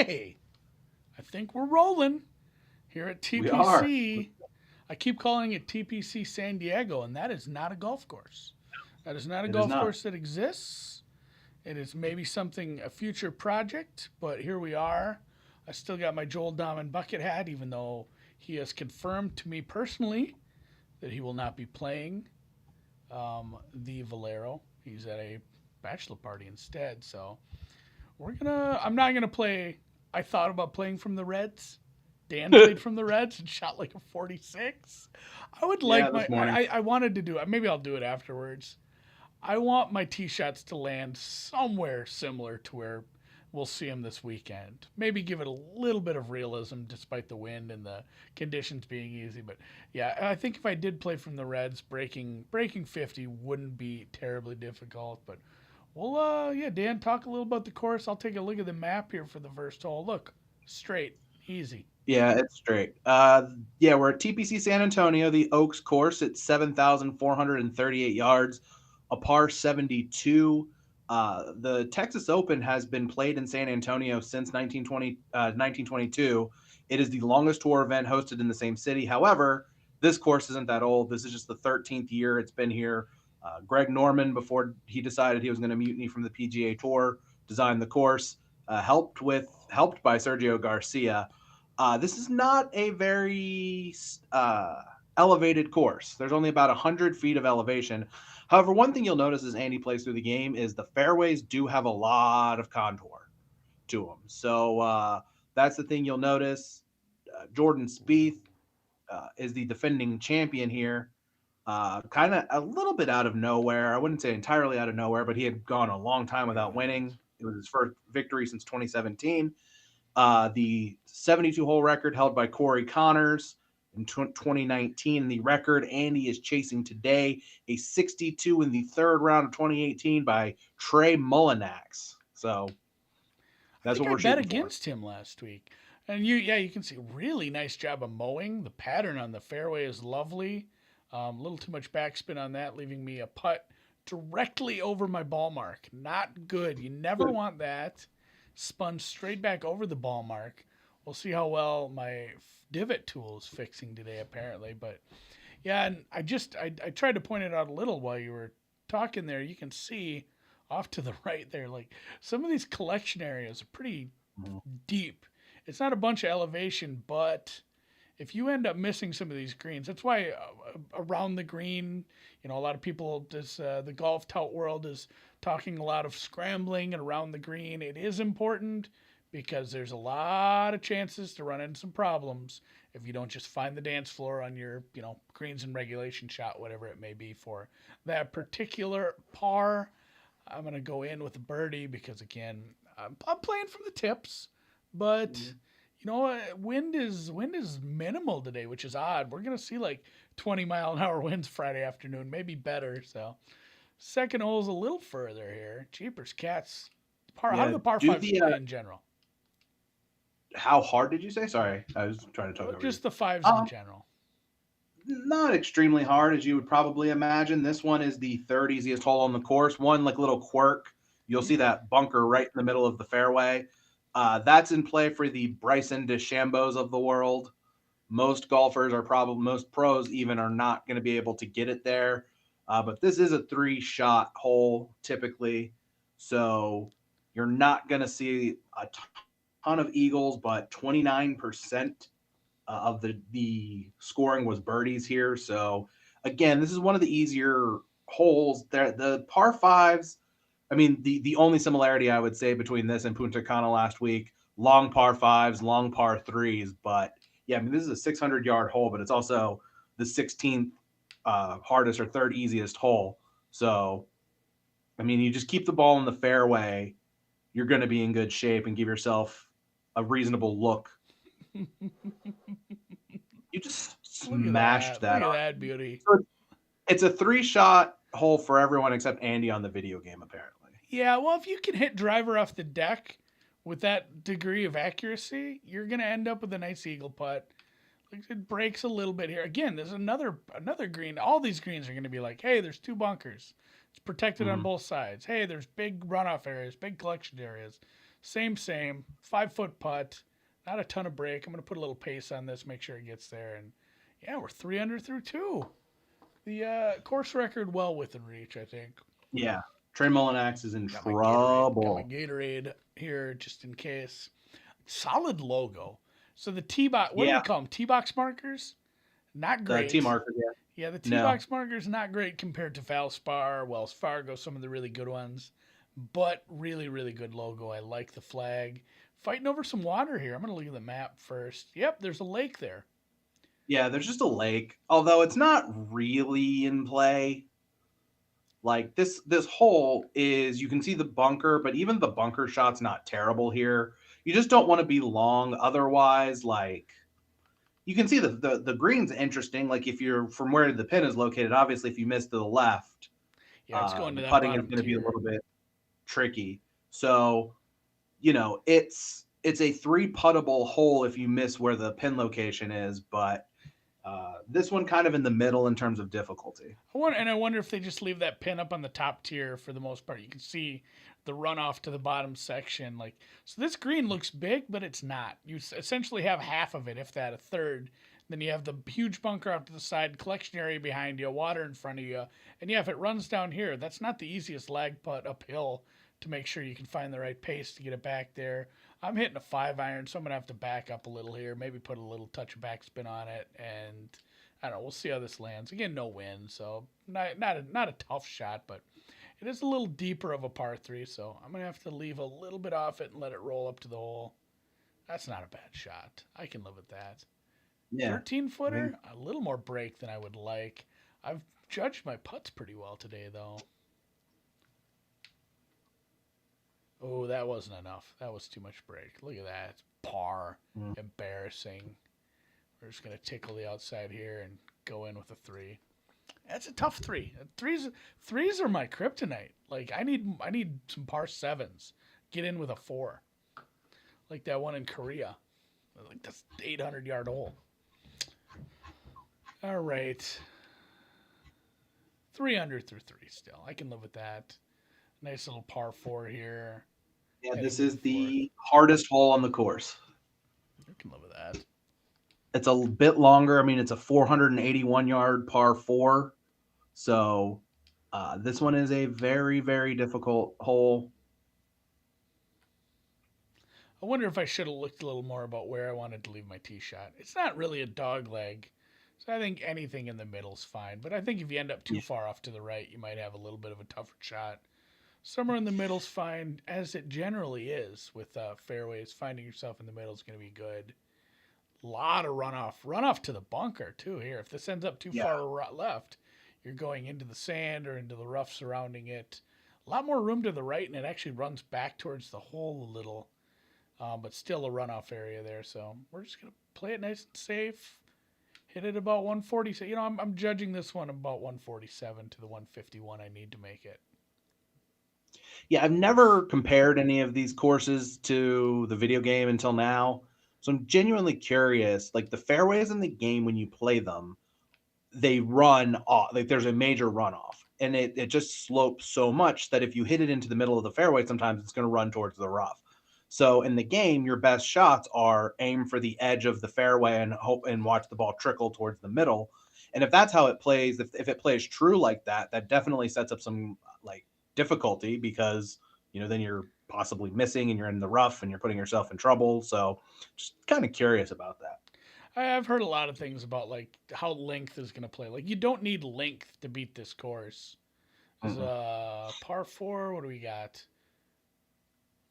Okay, I think we're rolling here at We are. TPC. I keep calling it TPC San Diego, and that is not a golf course. That is not a It is golf not. course that exists. It is maybe something, a future project, but here we are. I still got my Joel Dahman bucket hat, even though he has confirmed to me personally that he will not be playing the Valero. He's at a bachelor party instead. So I'm not gonna play. I thought about playing from the Reds. Dan played from the Reds and shot like a 46. I would Yeah, like this my. morning. I wanted to do it. Maybe I'll do it afterwards. I want my tee shots to land somewhere similar to where we'll see them this weekend. Maybe give it a little bit of realism despite the wind and the conditions being easy. But yeah, I think if I did play from the Reds, breaking 50 wouldn't be terribly difficult. But well, yeah, Dan, talk a little about the course. I'll take a look at the map here for the first hole. Look, straight, easy. Yeah, it's straight. Yeah, we're at TPC San Antonio, the Oaks course. It's 7,438 yards, a par 72. The Texas Open has been played in San Antonio since 1922. It is the longest tour event hosted in the same city. However, this course isn't that old. This is just the 13th year it's been here. Greg Norman, before he decided he was going to mutiny from the PGA Tour, designed the course, helped by Sergio Garcia. This is not a very elevated course. There's only about 100 feet of elevation. However, one thing you'll notice as Andy plays through the game is the fairways do have a lot of contour to them. So that's the thing you'll notice. Jordan Spieth is the defending champion here. Kind of a little bit out of nowhere. I wouldn't say entirely out of nowhere, but he had gone a long time without winning. It was his first victory since 2017. The 72 hole record held by Corey Connors in 2019. The record Andy is chasing today, a 62 in the third round of 2018 by Trey Mullinax. So I that's think what I we're bet shooting for. against him last week. And you can see really nice job of mowing. The pattern on the fairway is lovely. A little too much backspin on that, leaving me a putt directly over my ball mark. Not good. You never want that. Spun straight back over the ball mark. We'll see how well my divot tool is fixing today, apparently. But yeah, and I tried to point it out a little while you were talking there. You can see off to the right there, like some of these collection areas are pretty Mhm. deep. It's not a bunch of elevation, but if you end up missing some of these greens, that's why around the green, a lot of people, the golf tout world is talking a lot of scrambling and around the green. It is important because there's a lot of chances to run into some problems if you don't just find the dance floor on your, greens and regulation shot, whatever it may be for that particular par. I'm gonna go in with a birdie because again, I'm playing from the tips, but wind is minimal today, which is odd. We're gonna see like 20-mile-an-hour winds Friday afternoon, maybe better. So second hole's a little further here. Jeepers cats. How do Yeah, the par do fives the play in general? how hard did you say? Sorry, I was trying to talk over you. Just the fives in Um, general. Not extremely hard as you would probably imagine. This one is the third easiest hole on the course. One like little quirk. You'll see that bunker right in the middle of the fairway. That's in play for the Bryson DeChambeaus of the world. Most golfers are probably most pros even are not going to be able to get it there. But this is a three-shot hole typically, so you're not going to see a ton of eagles, but 29% of the scoring was birdies here. So again, this is one of the easier holes. There, the par fives. I mean, the only similarity I would say between this and Punta Cana last week, long par fives, long par threes. But yeah, I mean, this is a 600-yard hole, but it's also the 16th hardest or third easiest hole. So I mean, you just keep the ball in the fairway, you're going to be in good shape and give yourself a reasonable look. You just Look at smashed that. Look that at on. that beauty. So it's a three-shot hole for everyone except Andy on the video game, apparently. Yeah, well, if you can hit driver off the deck with that degree of accuracy, you're gonna end up with a nice eagle putt. Like it breaks a little bit here. Again, there's another green. All these greens are going to be like, hey, there's two bunkers. It's protected on Mhm. both sides. Hey, there's big runoff areas, big collection areas. Same. 5-foot putt. Not a ton of break. I'm going to put a little pace on this, make sure it gets there. And yeah, we're 3 under through 2. The course record well within reach, I think. Yeah. Trey Mullinax is in Got my Gatorade. trouble. Here just in case. Solid logo. So the T box, what do they Yeah. call them? T box markers? Not The T great. marker. Yeah. Yeah, the T No. box markers not great compared to Valspar, Wells Fargo, some of the really good ones, but really, really good logo. I like the flag. Fighting over some water here. I'm going to look at the map first. Yep, there's a lake there. Yeah, there's just a lake, although it's not really in play. Like this hole is, you can see the bunker, but even the bunker shot's not terrible here. You just don't want to be long, otherwise, like you can see the green's interesting. Like if you're from where the pin is located, obviously if you miss to the left, Yeah, it's going to the that putting is bottom going to be a tier. little bit tricky. So, it's a 3 puttable hole if you miss where the pin location is, but this one kind of in the middle in terms of difficulty. I wonder if they just leave that pin up on the top tier for the most part. You can see the runoff to the bottom section. Like, so this green looks big, but it's not. You essentially have half of it, if that, a third. Then you have the huge bunker off to the side, collection area behind you, water in front of you. And yeah, if it runs down here, that's not the easiest lag putt uphill to make sure you can find the right pace to get it back there. I'm hitting a 5-iron, so I'm going to have to back up a little here, maybe put a little touch of backspin on it, and I don't know. We'll see how this lands. Again, no wind, so not a tough shot, but it is a little deeper of a par 3, so I'm going to have to leave a little bit off it and let it roll up to the hole. That's not a bad shot. I can live with that. Yeah. 13-footer, a little more break than I would like. I've judged my putts pretty well today, though. Oh, that wasn't enough. That was too much break. Look at that. It's par. Mm. Embarrassing. We're just going to tickle the outside here and go in with a 3. That's a tough 3. Threes are my kryptonite. Like I need some par 7s. Get in with a 4. Like that one in Korea. Like that's 800-yard hole. All right. 3 under through 3 still. I can live with that. Nice little par 4 here. Yeah, Heading this to is the the hardest hole on the course. I can live with that. It's a bit longer. I mean, it's a 481-yard par 4. So this one is a very, very difficult hole. I wonder if I should have looked a little more about where I wanted to leave my tee shot. It's not really a dog leg, so I think anything in the middle is fine. But I think if you end up too far off to the right, you might have a little bit of a tougher shot. Somewhere in the middle's fine, as it generally is with fairways. Finding yourself in the middle is going to be good. Lot of runoff to the bunker too here. If this ends up too far left, you're going into the sand or into the rough surrounding it. A lot more room to the right, and it actually runs back towards the hole a little, but still a runoff area there. So we're just gonna play it nice and safe. Hit it about 147. I'm judging this one about 147 to the 151 I need to make it. Yeah, I've never compared any of these courses to the video game until now. So I'm genuinely curious. Like the fairways in the game, when you play them, they run off. Like there's a major runoff, and it just slopes so much that if you hit it into the middle of the fairway, sometimes it's going to run towards the rough. So in the game, your best shots are aim for the edge of the fairway and hope and watch the ball trickle towards the middle. And if that's how it plays, if it plays true like that, that definitely sets up some like difficulty because then you're possibly missing and you're in the rough and you're putting yourself in trouble. So just kind of curious about that. I've heard a lot of things about like how length is going to play. Like you don't need length to beat this course. There's par 4. What do we got?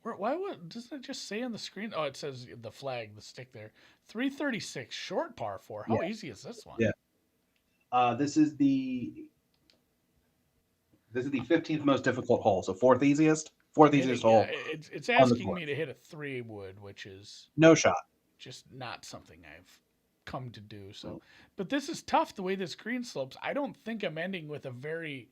Doesn't it just say on the screen? Oh, it says the flag, the stick there. 336 short par 4. How easy is this one? Yeah. This is the 15th most difficult hole. So fourth easiest hole. It's asking me to hit a 3 wood, which is no shot. Just not something I've come to do. So, but this is tough the way this green slopes. I don't think I'm ending with a very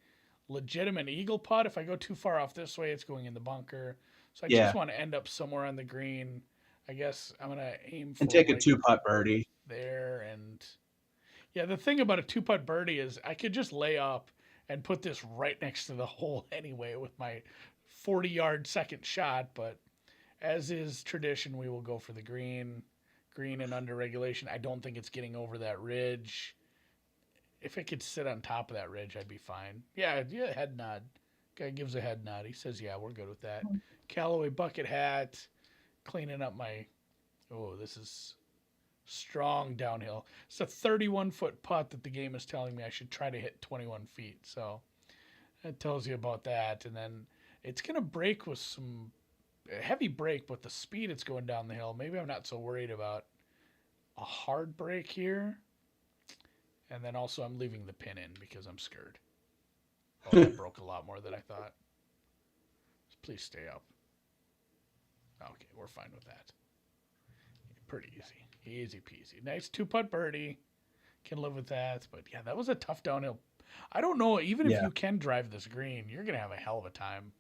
legitimate eagle putt. If I go too far off this way, it's going in the bunker. So I just want to end up somewhere on the green. I guess I'm gonna aim for and take a 2-putt birdie there. And yeah, the thing about a 2-putt birdie is I could just lay up and put this right next to the hole anyway with my 40-yard second shot. But as is tradition, we will go for the green. Green and under regulation. I don't think it's getting over that ridge. If it could sit on top of that ridge, I'd be fine. Yeah, head nod. Guy gives a head nod. He says, yeah, we're good with that. Callaway bucket hat. Cleaning up my... Oh, this is strong downhill. It's a 31-foot putt that the game is telling me I should try to hit 21 feet. So that tells you about that. And then it's going to break with some heavy break, but the speed it's going down the hill, maybe I'm not so worried about a hard break here. And then also I'm leaving the pin in because I'm scared. Oh, that broke a lot more than I thought. Please stay up. Okay, we're fine with that. Pretty easy. Easy peasy. Nice 2-putt birdie. Can live with that. But yeah, that was a tough downhill. I don't know. Even if you can drive this green, you're going to have a hell of a time.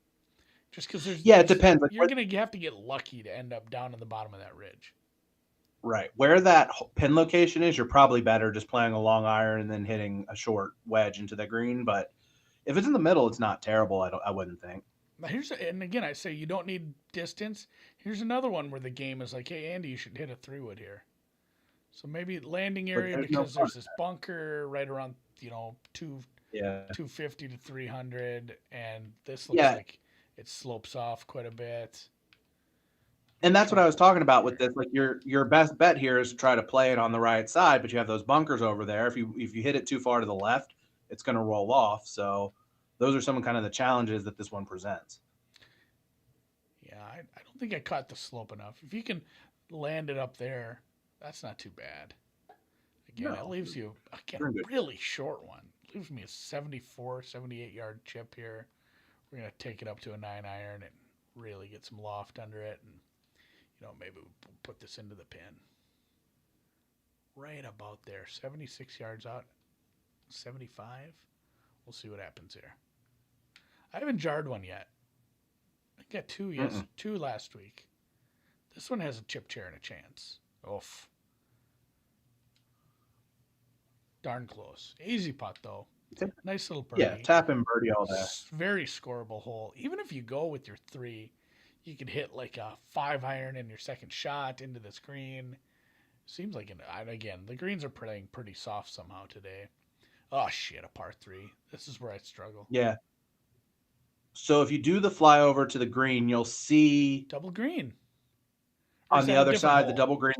Just because there's... Yeah, it depends. You're going to have to get lucky to end up down in the bottom of that ridge. Right. Where that pin location is, you're probably better just playing a long iron and then hitting a short wedge into the green. But if it's in the middle, it's not terrible, I wouldn't think. Now and again, I say you don't need distance. Here's another one where the game is like, hey, Andy, you should hit a 3-wood here. So maybe landing area because there's this bunker right around, 250 to 300. And this looks like it slopes off quite a bit. And that's what I was talking about with this. Like your best bet here is to try to play it on the right side, but you have those bunkers over there. If you hit it too far to the left, it's going to roll off. So those are some kind of the challenges that this one presents. Yeah, I don't think I caught the slope enough. If you can land it up there, that's not too bad. Again, it leaves you a really short one. It leaves me a 74, 78-yard chip here. We're going to take it up to a 9-iron and really get some loft under it, and maybe we'll put this into the pin. Right about there. 76 yards out. 75. We'll see what happens here. I haven't jarred one yet. I got two last week. This one has a chip chair and a chance. Oof. Darn close. Easy putt, though. Nice little birdie. Yeah, tap and birdie all day. Very scoreable hole. Even if you go with your 3, you could hit like a 5-iron in your second shot into this green. Seems like, again, the greens are playing pretty soft somehow today. Oh, shit, a par 3. This is where I struggle. Yeah. So if you do the flyover to the green, you'll see... Double green. On the other side, the double green,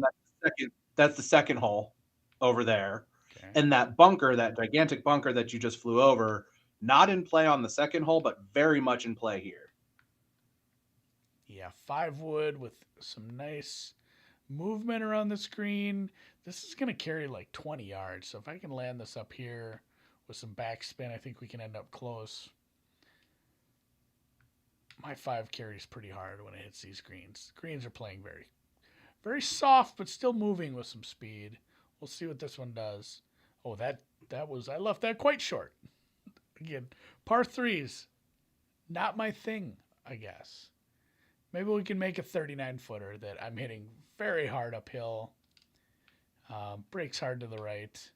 that's the second hole over there. Okay. And that bunker, that gigantic bunker that you just flew over, not in play on the second hole, but very much in play here. Yeah, 5-wood with some nice movement around the screen. This is going to carry like 20 yards. So if I can land this up here with some backspin, I think we can end up close. My 5 carries pretty hard when it hits these greens. Greens are playing very, very soft, but still moving with some speed. We'll see what this one does. Oh, that was, I left that quite short. Again, par 3s, not my thing, I guess. Maybe we can make a 39-footer that I'm hitting very hard uphill. Breaks hard to the right.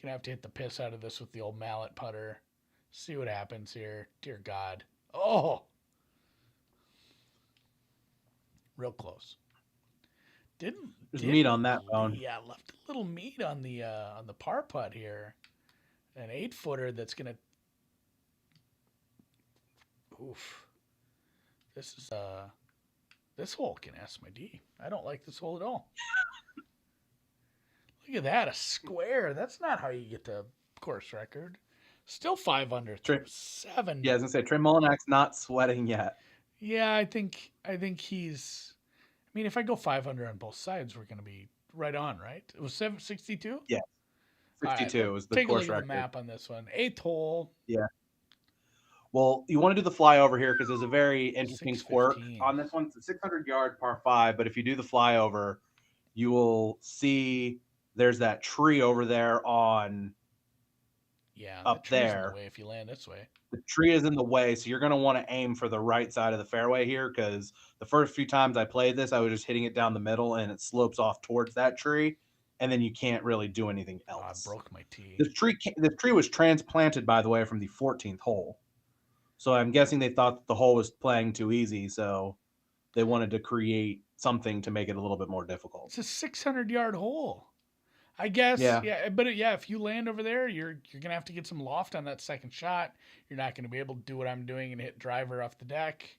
Gonna have to hit the piss out of this with the old mallet putter. See what happens here. Dear God. Oh! Real close. There's meat on that bone. Yeah, left a little meat on the par putt here. An 8-footer that's gonna... Oof. This is this hole can ask my D. I don't like this hole at all. Look at that, a square. That's not how you get to course record. Still 5 under through 7. Yeah, I was gonna say Trey Mullinack's not sweating yet. Yeah, I think he's. I mean, if I go 5 under on both sides, we're gonna be right on, right? It was 762. Yeah, 62 was the course record. Take a look at the map on this one. 8th hole. Yeah. Well, you want to do the flyover here because there's a very interesting quirk on this one. It's a 600-yard par 5, but if you do the flyover, you will see there's that tree over there on up there. The way if you land this way. The tree is in the way, so you're going to want to aim for the right side of the fairway here because the first few times I played this, I was just hitting it down the middle, and it slopes off towards that tree, and then you can't really do anything Oh, I else. broke my tee. The tree was transplanted, by the way, from the 14th hole. So I'm guessing they thought that the hole was playing too easy, so they wanted to create something to make it a little bit more difficult. It's a 600-yard hole. I guess, Yeah. yeah, but yeah, if you land over there, you're gonna have to get some loft on that second shot. You're not gonna be able to do what I'm doing and hit driver off the deck,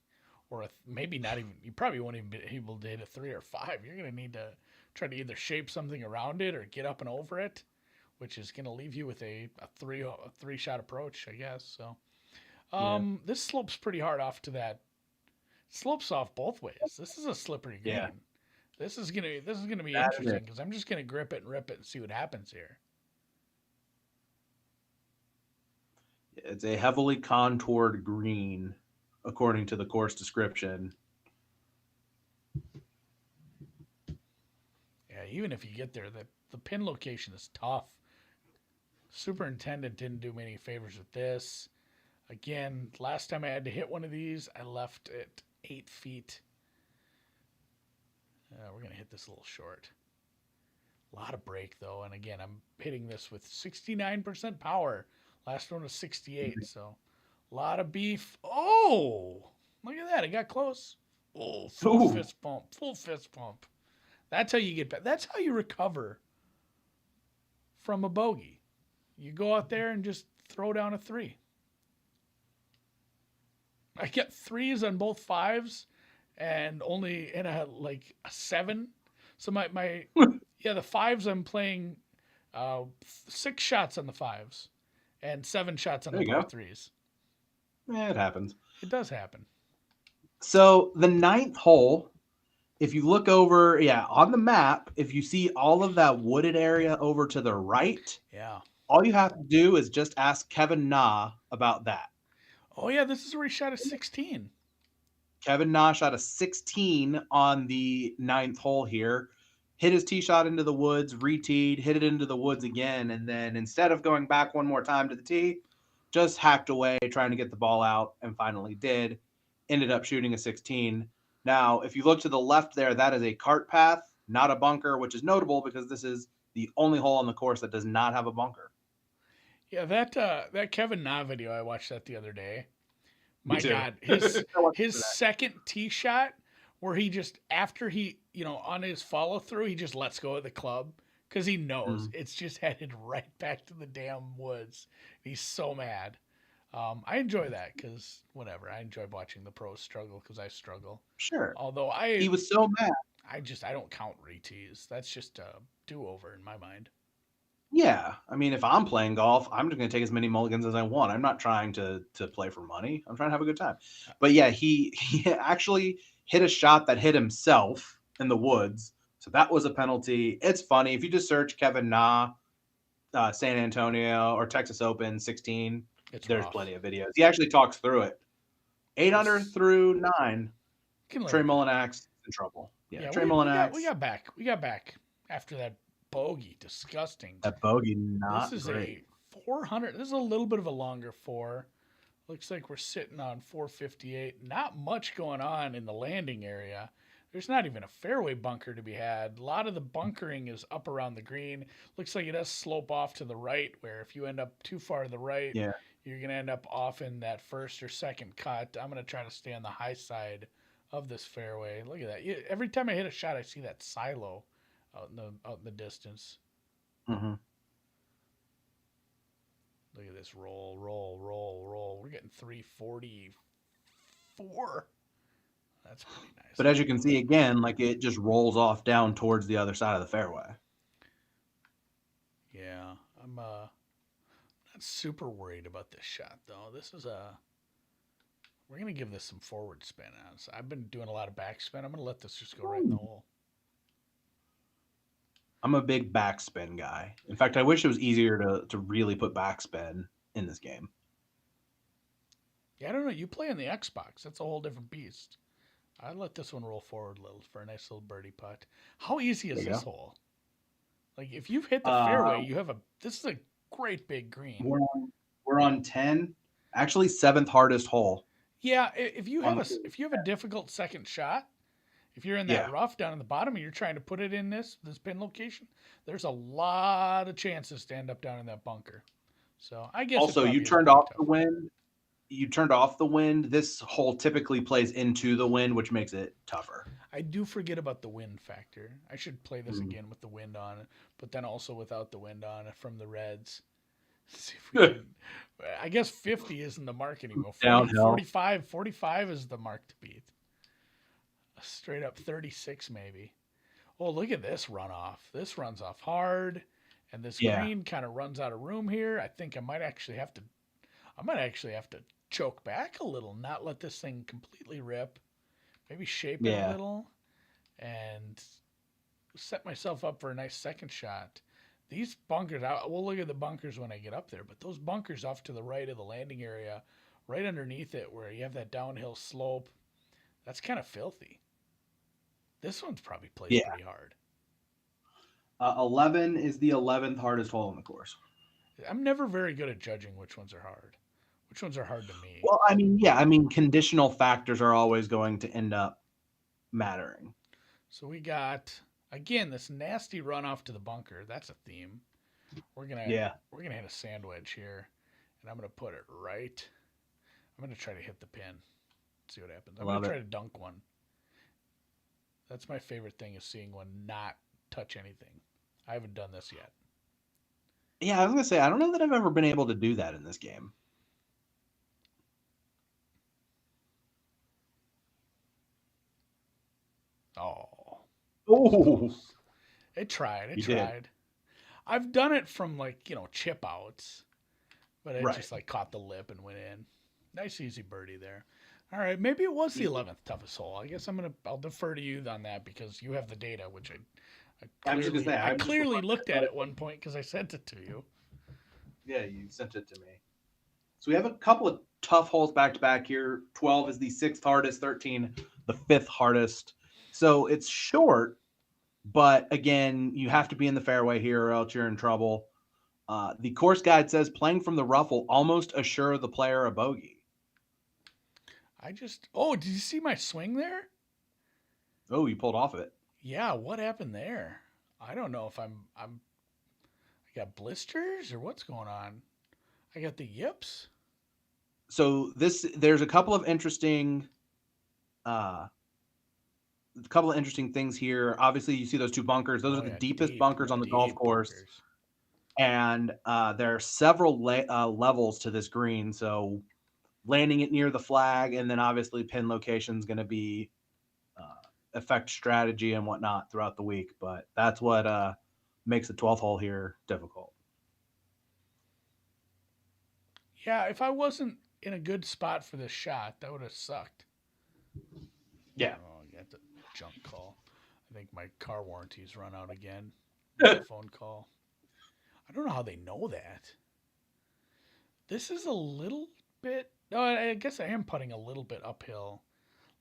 or maybe not even. You probably won't even be able to hit a 3 or 5. You're gonna need to try to either shape something around it or get up and over it, which is gonna leave you with a three shot approach, I guess. So, Yeah. this slopes pretty hard off to that. Slopes off both ways. This is a slippery Yeah. green. This is gonna be That is interesting it. because I'm just gonna grip it and rip it and see what happens here. It's a heavily contoured green, according to the course description. Yeah, even if you get there, the pin location is tough. Superintendent didn't do me any favors with this. Again, last time I had to hit one of these, I left it 8 feet. We're gonna hit this a little short. A lot of break though, and again, I'm hitting this with 69% power. Last one was 68, so a lot of beef. Oh, look at that! It got close. Oh, full Ooh. fist pump, full fist pump. That's how you get back. That's how you recover from a bogey. You go out there and just throw down a 3. I get 3s on both 5s and only in a 7. So my yeah, the 5s I'm playing 6 shots on the 5s and 7 shots on There the you par go. 3s. It happens. It does happen. So the 9th hole, if you look over, on the map, if you see all of that wooded area over to the right, Yeah. all you have to do is just ask Kevin Na about that. Oh yeah, this is where he shot a 16. Kevin Na shot a 16 on the 9th hole here, hit his tee shot into the woods, re-teed, hit it into the woods again, and then instead of going back one more time to the tee, just hacked away trying to get the ball out and finally did. Ended up shooting a 16. Now, if you look to the left there, that is a cart path, not a bunker, which is notable because this is the only hole on the course that does not have a bunker. Yeah, that Kevin Na video, I watched that the other day. Me My too. God, I watched his that. second tee shot where he just after he on his follow through he just lets go of the club because he knows it's just headed right back to the damn woods. He's so mad. I enjoy that because whatever. I enjoy watching the pros struggle because I struggle. Sure. Although He was so mad. I don't count re-tees. That's just a do over in my mind. Yeah, I mean, if I'm playing golf, I'm just going to take as many mulligans as I want. I'm not trying to play for money. I'm trying to have a good time. But yeah, he actually hit a shot that hit himself in the woods, so that was a penalty. It's funny if you just search Kevin Na, San Antonio or Texas Open 16. It's There's rough. plenty of videos. He actually talks through it. 8 under through 9. Trey Mullinax in trouble. Yeah, Trey Mullinax. We got back. We got back after that bogey. Disgusting. That bogey, not This is great. a 400. This is a little bit of a longer 4. Looks like we're sitting on 458. Not much going on in the landing area. There's not even a fairway bunker to be had. A lot of the bunkering is up around the green. Looks like it does slope off to the right, where if you end up too far to the right, Yeah. you're going to end up off in that first or second cut. I'm going to try to stay on the high side of this fairway. Look at that. Every time I hit a shot, I see that silo out in the distance. Mm-hmm. Look at this roll, roll, roll, roll. We're getting 344. That's pretty nice. But as you can see again, like it just rolls off down towards the other side of the fairway. Yeah, I'm not super worried about this shot though. We're gonna give this some forward spin on. So I've been doing a lot of backspin. I'm gonna let this just go right in the hole. I'm a big backspin guy. In fact, I wish it was easier to really put backspin in this game. Yeah, I don't know. You play on the Xbox. That's a whole different beast. I'd let this one roll forward a little for a nice little birdie putt. How easy is this hole? Like if you've hit the fairway, this is a great big green. We're on 10. Actually, 7th hardest hole. Yeah, if you have a difficult second shot If you're in that Yeah. rough down in the bottom and you're trying to put it in this pin location, there's a lot of chances to end up down in that bunker. So I guess it Also, probably you is turned pretty off tough. the wind. You turned off the wind. This hole typically plays into the wind, which makes it tougher. I do forget about the wind factor. I should play this Mm. again with the wind on, but then also without the wind on from the Reds. See if we can. I guess 50 isn't the mark anymore. 40, Downhill. 45 is the mark to beat. A straight up 36 maybe. Oh, look at this runoff. This runs off hard, and this Yeah. green kind of runs out of room here. I think I might actually have to choke back a little, not let this thing completely rip. Maybe shape it a Yeah. little and set myself up for a nice second shot. These bunkers, we'll look at the bunkers when I get up there, but those bunkers off to the right of the landing area, right underneath it where you have that downhill slope, that's kind of filthy. This one's probably plays pretty hard. 11 is the 11th hardest hole in the course. I'm never very good at judging which ones are hard. Which ones are hard to me? Well, I mean, yeah, I mean, conditional factors are always going to end up mattering. So we got again this nasty runoff to the bunker. That's a theme. We're gonna hit a sand wedge here, and I'm gonna put it right. I'm gonna try to hit the pin. See what happens. I'm gonna try to dunk one. That's my favorite thing, is seeing one not touch anything. I haven't done this yet. Yeah, I was gonna say, I don't know that I've ever been able to do that in this game. Oh, it tried. It You tried. did. I've done it from chip outs, but it Right. just caught the lip and went in. Nice easy birdie there. All right, maybe it was the 11th toughest hole. I guess I'll defer to you on that because you have the data, which I clearly looked at one point because I sent it to you. Yeah, you sent it to me. So we have a couple of tough holes back to back here. 12 is the 6th hardest, 13 the 5th hardest. So it's short, but again, you have to be in the fairway here or else you're in trouble. The course guide says playing from the rough will almost assure the player a bogey. Did you see my swing there? Oh, you pulled off it. Yeah, what happened there? I don't know if I got blisters or what's going on. I got the yips. So there's a couple of interesting things here. Obviously, you see those two bunkers. Those are the deepest bunkers on the golf course. Bunkers. And there are several levels to this green. So landing it near the flag, and then obviously pin location is going to be affect strategy and whatnot throughout the week. But that's what makes the 12th hole here difficult. Yeah, if I wasn't in a good spot for this shot, that would have sucked. Yeah. Oh, I got the junk call. I think my car warranty's run out again. Phone call. I don't know how they know that. This is a little bit. No, I guess I am putting a little bit uphill.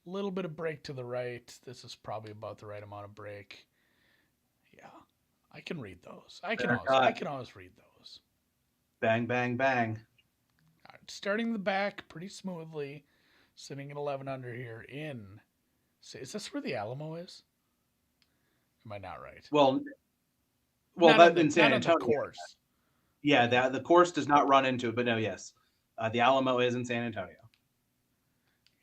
A little bit of break to the right. This is probably about the right amount of break. Yeah, I can read those. I can always read those. Bang, bang, bang. All right, starting the back pretty smoothly. Sitting at 11 under here in. Is this where the Alamo is? Am I not right? Well, that's in San Antonio. The course. Yeah, the course does not run into it, but no, yes, the Alamo is in San Antonio.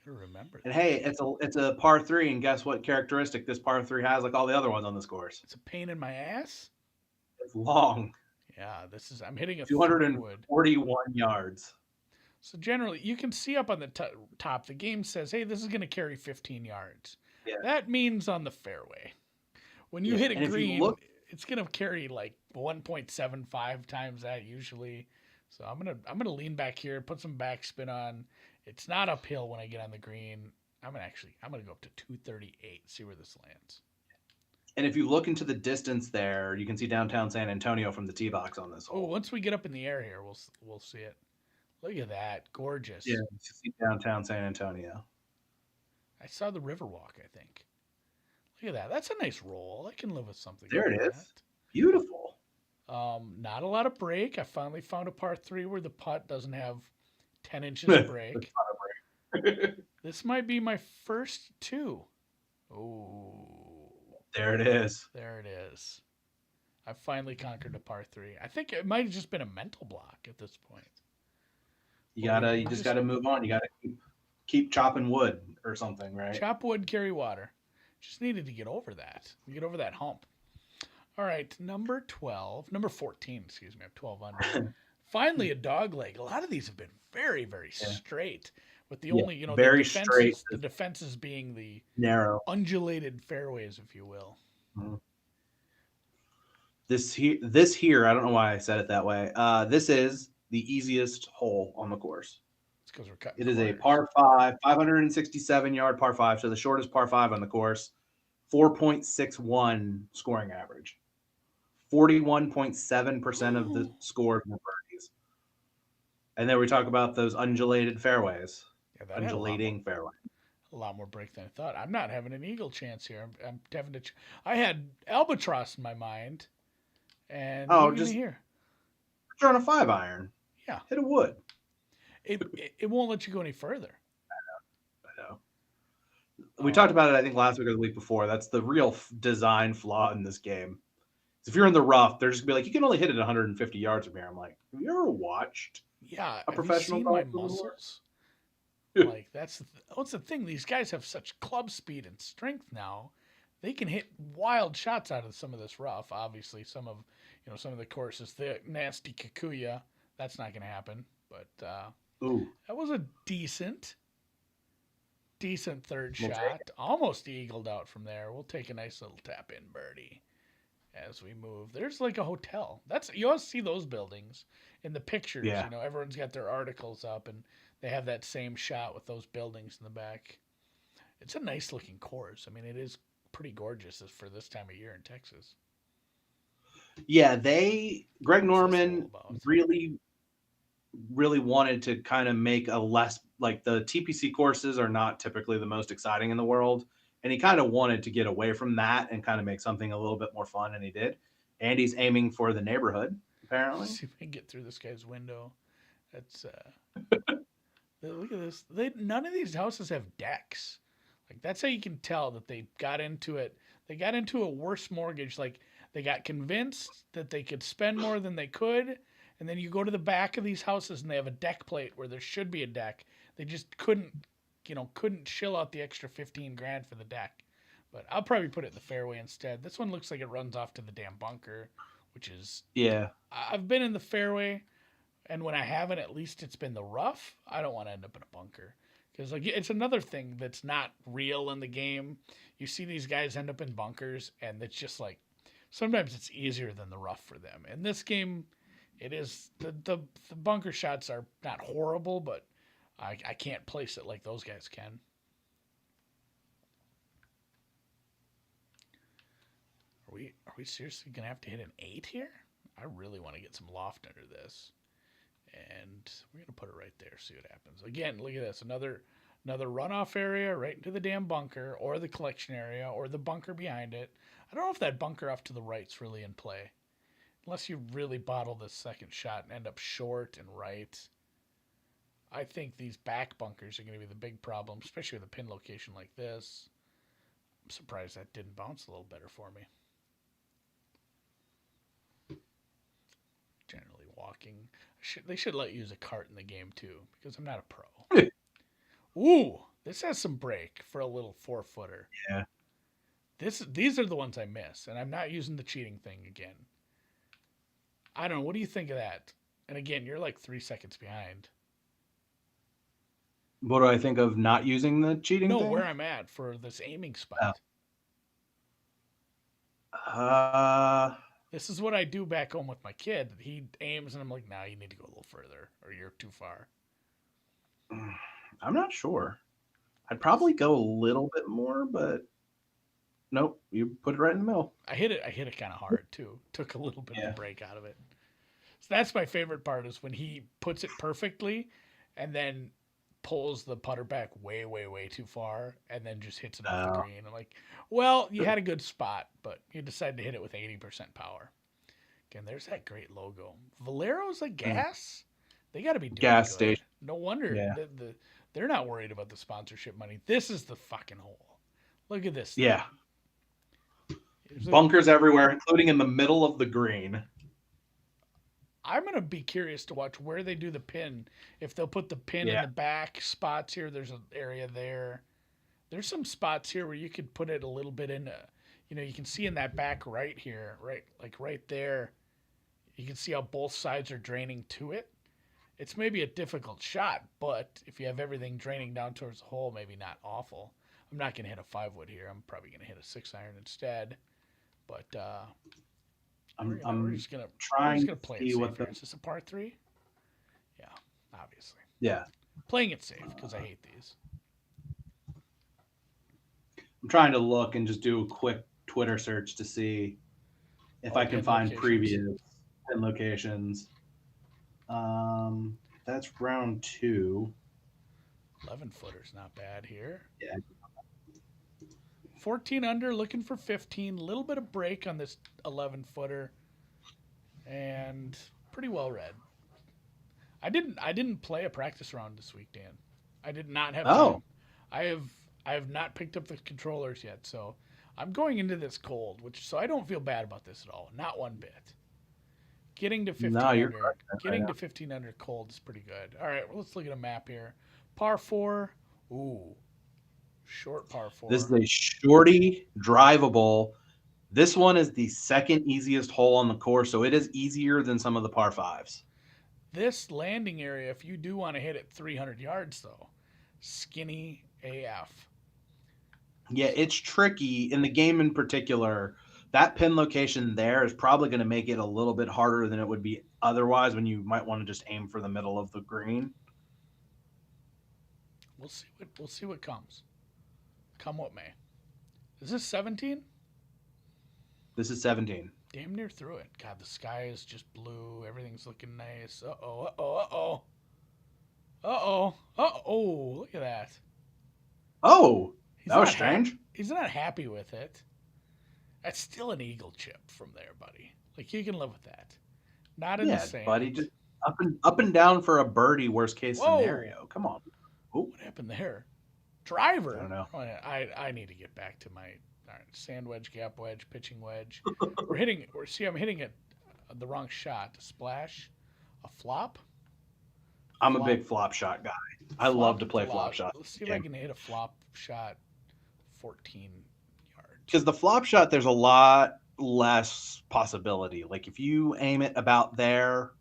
You gotta remember that. And hey, it's a par 3, and guess what characteristic this par 3 has, like all the other ones on this course? It's a pain in my ass. It's long. Yeah, I'm hitting a 241 yards. So generally, you can see up on the top, the game says, hey, this is going to carry 15 yards. Yeah. That means on the fairway. When you hit a green, it's going to carry like 1.75 times that usually. So I'm gonna lean back here, put some backspin on. It's not uphill when I get on the green. I'm gonna go up to 238. See where this lands. And if you look into the distance there, you can see downtown San Antonio from the tee box on this hole. Oh, once we get up in the air here, we'll see it. Look at that, gorgeous. Yeah, you see downtown San Antonio. I saw the Riverwalk, I think. Look at that. That's a nice roll. I can live with something. There it is. Beautiful. Not a lot of break. I finally found a par 3 where the putt doesn't have 10 inches of break. This might be my first 2. Oh, There it is. there it is. I finally conquered a par three. I think it might have just been a mental block at this point. You just gotta move on. You gotta keep chopping wood or something, right? chop wood, carry water. Just needed to get over that. Get over that hump. All right, number 14, excuse me, I have 12 under. Finally, a dog leg. A lot of these have been very, very Yeah. straight. With the Yeah. only, Very straight. the defenses being the Narrow. undulated fairways, if you will. Mhm. This here, I don't know why I said it that way. This is the easiest hole on the course. It's because we're cutting. It is a par 5, 567-yard par 5, so the shortest par 5 on the course. 4.61 scoring average. 41.7% of the scores were birdies. And then we talk about those undulated fairways. Yeah, that Undulating fairway. a lot more break than I thought. I'm not having an eagle chance here. I'm having to. I had albatross in my mind, and just here. Throwing a 5-iron. Yeah, hit a wood. It won't let you go any further. I know. We talked about it, I think, last week or the week before. That's the real design flaw in this game. If you're in the rough, they're just gonna be like, you can only hit it 150 yards from here. I'm like, have you ever watched a professional golfer my muscles? Like that's the thing. These guys have such club speed and strength now. They can hit wild shots out of some of this rough. Obviously, some of the courses, the nasty Kikuya, that's not going to happen. But that was a decent third shot. Almost eagled out from there. We'll take a nice little tap in birdie as we move. There's like a hotel. You always see those buildings in the pictures. Yeah. Everyone's got their articles up and they have that same shot with those buildings in the back. It's a nice looking course. I mean, it is pretty gorgeous for this time of year in Texas. Yeah, Greg Norman really, really wanted to kind of make a less, like, the TPC courses are not typically the most exciting in the world. And he kind of wanted to get away from that and kind of make something a little bit more fun, and he did. And he's aiming for the neighborhood, apparently. Let's see if we can get through this guy's window. That's look at this. None of these houses have decks. Like that's how you can tell that they got into it. They got into a worse mortgage. Like they got convinced that they could spend more than they could, and then you go to the back of these houses and they have a deck plate where there should be a deck. They just couldn't chill out the extra 15 grand for the deck. But I'll probably put it in the fairway instead. This one looks like it runs off to the damn bunker, which is I've been in the fairway. And when I haven't, at least it's been the rough. I don't want to end up in a bunker. Because it's another thing that's not real in the game. You see these guys end up in bunkers, and it's just like, sometimes it's easier than the rough for them. In this game, it is, the bunker shots are not horrible, but I can't place it like those guys can. Are we seriously going to have to hit an 8 here? I really want to get some loft under this. And we're going to put it right there, see what happens. Again, look at this. Another runoff area right into the damn bunker or the collection area or the bunker behind it. I don't know if that bunker off to the right's really in play. Unless you really bottle this second shot and end up short and right. I think these back bunkers are going to be the big problem, especially with a pin location like this. I'm surprised that didn't bounce a little better for me. Generally walking. They should let you use a cart in the game too, because I'm not a pro. Ooh, this has some break for a little 4-footer. Yeah. These are the ones I miss, and I'm not using the cheating thing again. I don't know. What do you think of that? And again, you're like 3 seconds behind. What do I think of not using the cheating thing? No, where I'm at for this aiming spot. This is what I do back home with my kid. He aims, and I'm like, nah, you need to go a little further, or you're too far. I'm not sure. I'd probably go a little bit more, but nope, you put it right in the middle. I hit it kind of hard, too. Took a little bit of a break out of it. So that's my favorite part is when he puts it perfectly and then pulls the putter back way, way, way too far and then just hits it off the green. I'm like, well, you had a good spot, but you decided to hit it with 80% power. Again, there's that great logo. Valero's a gas? They got to be doing gas good. station. No wonder they're not worried about the sponsorship money. This is the fucking hole. Look at this thing. Yeah. There's Bunkers everywhere, including in the middle of the green. I'm going to be curious to watch where they do the pin. If they'll put the pin in Yeah. the back spots here, there's an area there. There's some spots here where you could put it a little bit in, you can see in that back right here, right, like right there, you can see how both sides are draining to it. It's maybe a difficult shot, but if you have everything draining down towards the hole, maybe not awful. I'm not going to hit a 5-wood here. I'm probably going to hit a 6-iron instead. But we're just gonna trying to play it see safe what here. the Is this a par 3? Yeah, obviously. yeah. Playing it safe because I hate these. I'm trying to look and just do a quick Twitter search to see if I can pin find locations. previous pin locations. That's round 2. 11-footer's not bad here. Yeah. 14 under, looking for 15. A little bit of break on this 11-footer, and pretty well read. I didn't play a practice round this week, Dan. I did not have time. I have not picked up the controllers yet, so I'm going into this cold, so I don't feel bad about this at all. Not one bit. Getting to 15 under, to 15 under cold is pretty good. All right, well, let's look at a map here. Par 4. Ooh. Short par 4. This is a shorty, drivable. This one is the second easiest hole on the course, so it is easier than some of the par 5s. This landing area, if you do want to hit it 300 yards, though, skinny AF. Yeah, it's tricky. In the game in particular, that pin location there is probably going to make it a little bit harder than it would be otherwise when you might want to just aim for the middle of the green. We'll see what comes. Come what may. Is this 17? This is 17. Damn near through it. God, the sky is just blue. Everything's looking nice. Uh-oh, uh-oh, uh-oh. Uh-oh, uh-oh. Look at that. Oh, that was strange. He's not happy with it. That's still an eagle chip from there, buddy. Like, you can live with that. Not in the sand. Buddy, just up and down for a birdie, worst case scenario. Come on. Ooh. What happened there? Driver. I don't know. Oh, yeah. I need to get back to my sand wedge, gap wedge, pitching wedge. I'm hitting it the wrong shot. A splash, a flop. I'm a big flop shot guy. I love to play flop shot. Let's see if I can hit a flop shot 14 yards. Because the flop shot, there's a lot less possibility. Like if you aim it about there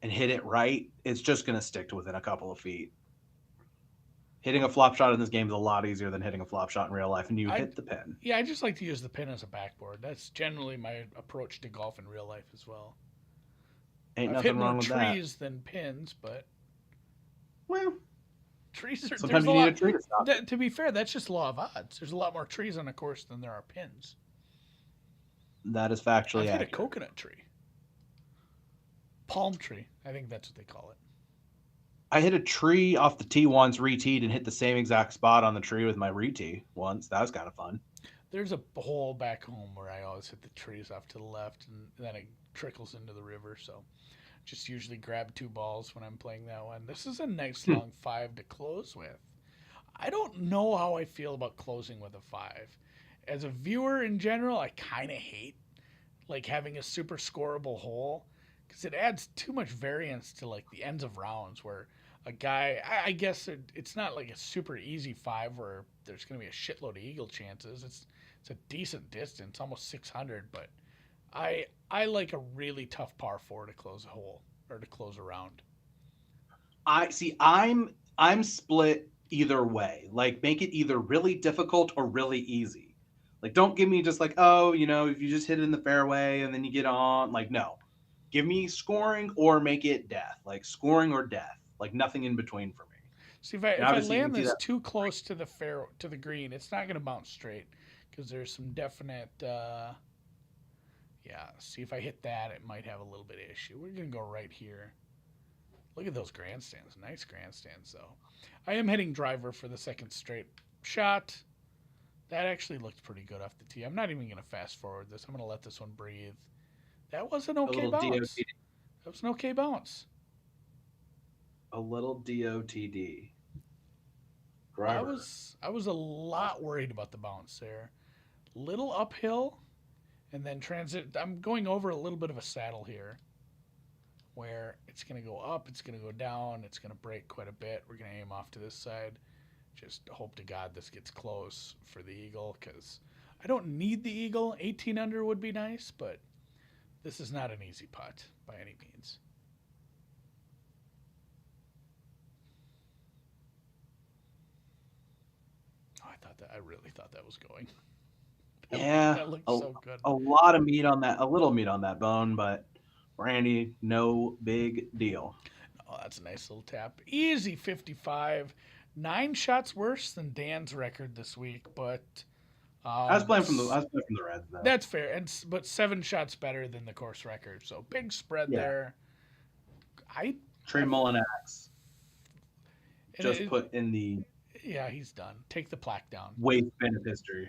and hit it right, it's just going to stick to within a couple of feet. Hitting a flop shot in this game is a lot easier than hitting a flop shot in real life, and you hit the pin. Yeah, I just like to use the pin as a backboard. That's generally my approach to golf in real life as well. Ain't nothing wrong with that. I've hit more trees than pins, but trees are sometimes you need a tree to stop. To be fair, that's just law of odds. There's a lot more trees on a course than there are pins. That is factually accurate. I've hit a coconut tree, palm tree. I think that's what they call it. I hit a tree off the tee once, re-teed, and hit the same exact spot on the tree with my re-tee once. That was kind of fun. There's a hole back home where I always hit the trees off to the left, and then it trickles into the river. So just usually grab 2 balls when I'm playing that one. This is a nice long 5 to close with. I don't know how I feel about closing with a 5. As a viewer in general, I kind of hate like having a super scoreable hole because it adds too much variance to like the ends of rounds where a guy, I guess it's not like a super easy 5 where there's going to be a shitload of eagle chances. It's a decent distance, almost 600, but I like a really tough par 4 to close a hole or to close a round. I'm split either way. Like make it either really difficult or really easy. Like don't give me just like, oh, if you just hit it in the fairway and then you get on, like no. Give me scoring or make it death. Like scoring or death. Like nothing in between for me. See, if I land this too close to the green, it's not going to bounce straight because there's some definite. See if I hit that, it might have a little bit of issue. We're going to go right here. Look at those grandstands, nice grandstands though. I am hitting driver for the second straight shot. That actually looked pretty good off the tee. I'm not even going to fast forward this. I'm going to let this one breathe. That was an okay bounce. That was an okay bounce. A little DOTD. driver. I was a lot worried about the bounce there. Little uphill, and then transit. I'm going over a little bit of a saddle here, where it's going to go up, it's going to go down, it's going to break quite a bit. We're going to aim off to this side. Just hope to God this gets close for the eagle, because I don't need the eagle. 18 under would be nice, but this is not an easy putt by any means. I really thought that was going. That looked so good. A lot of meat on that, a little meat on that bone, but Randy, no big deal. Oh, that's a nice little tap. Easy 55. 9 shots worse than Dan's record this week, but I was playing from the Reds though. That's fair, but 7 shots better than the course record. So big spread there. Trey Mullinax just put in the he's done. Take the plaque down. waste bin of history.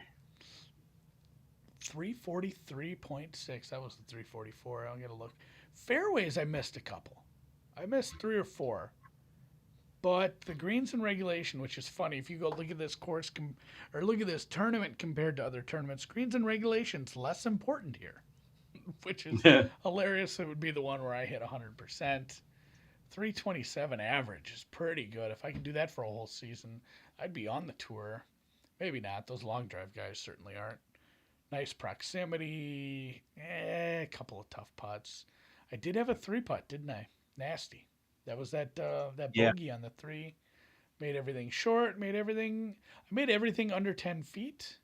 343.6. That was the 344. I'll get a look. Fairways, I missed a couple. I missed 3 or 4. But the greens in regulation, which is funny, if you go look at this course or look at this tournament compared to other tournaments, greens in regulation's less important here, which is hilarious. It would be the one where I hit 100%. 327 average is pretty good. If I could do that for a whole season, I'd be on the tour. Maybe not. Those long drive guys certainly aren't. Nice proximity. A couple of tough putts. I did have a 3-putt, didn't I? Nasty. That was that bogey on the 3. Made everything short. I made everything under 10 feet.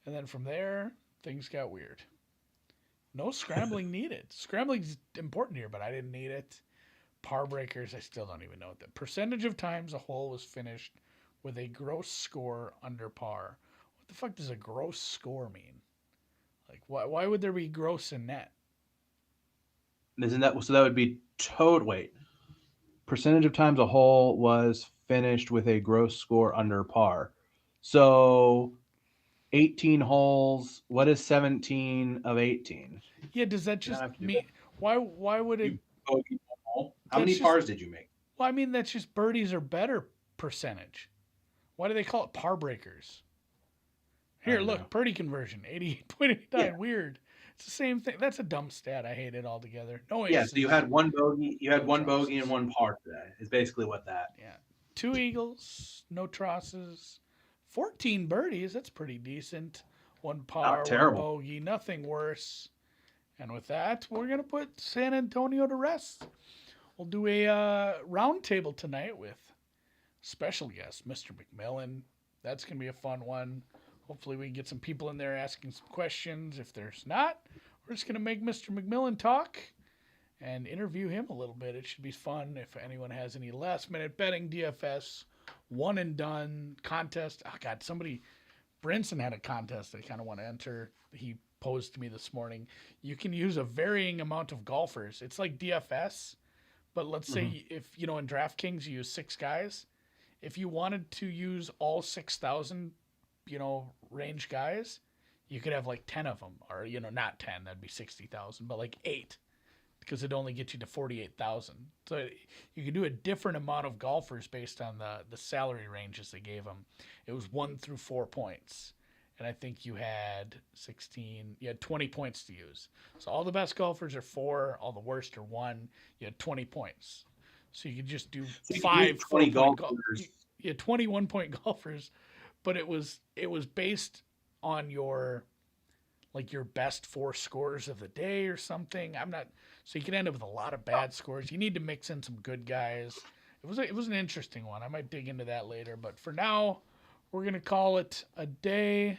And then from there, things got weird. No scrambling needed. Scrambling's important here, but I didn't need it. Par breakers, I still don't even know what the percentage of times a hole was finished with a gross score under par. What the fuck does a gross score mean? Like, why would there be gross in net? Isn't that so? That would be wait. Percentage of times a hole was finished with a gross score under par. So 18 holes. What is 17 of 18? Yeah, does that just mean why would it? How many pars did you make? Well, I mean that's just birdies are better percentage. Why do they call it par breakers? Here, look, birdie conversion, 88.89. Yeah. Weird. It's the same thing. That's a dumb stat. I hate it altogether. No aces. Yeah, so you had one bogey. You had one bogey and 1 par today. Is basically what that. Yeah, 2 eagles, no trosses, 14 birdies. That's pretty decent. 1 par, 1 bogey, nothing worse. And with that, we're gonna put San Antonio to rest. We'll do a round table tonight with special guest Mr. McMillan. That's gonna be a fun one. Hopefully we can get some people in there asking some questions. If there's not, we're just going to make Mr. McMillan talk and interview him a little bit. It should be fun. If anyone has any last-minute betting, DFS, one and done contest. Oh, God, Brinson had a contest I kind of want to enter. He posed to me this morning. You can use a varying amount of golfers. It's like DFS, but let's say if, in DraftKings you use 6 guys. If you wanted to use all 6,000 range guys, you could have like 10 of them, or not 10, that'd be 60,000, but like 8, because it'd only get you to 48,000. So you could do a different amount of golfers based on the salary ranges they gave them. It was 1 through 4 points, and I think you had 20 points to use. So all the best golfers are 4, all the worst are 1. You had 20 points, so you could just do 5 20 golfers. You had 21 point golfers. But it was based on your best 4 scores of the day or something. So you could end up with a lot of bad scores. You need to mix in some good guys. It was an interesting one. I might dig into that later. But for now, we're gonna call it a day.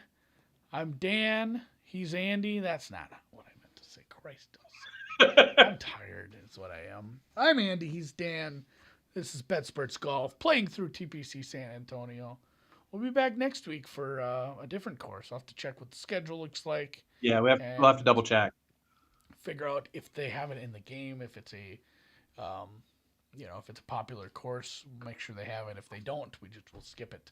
I'm Dan. He's Andy. That's not what I meant to say. Christ, I'm tired. Is what I am. I'm Andy. He's Dan. This is BetSports Golf playing through TPC San Antonio. We'll be back next week for a different course. I'll have to check what the schedule looks like. Yeah, we'll have to double check. Figure out if they have it in the game, if it's a, if it's a popular course, make sure they have it. If they don't, we'll skip it.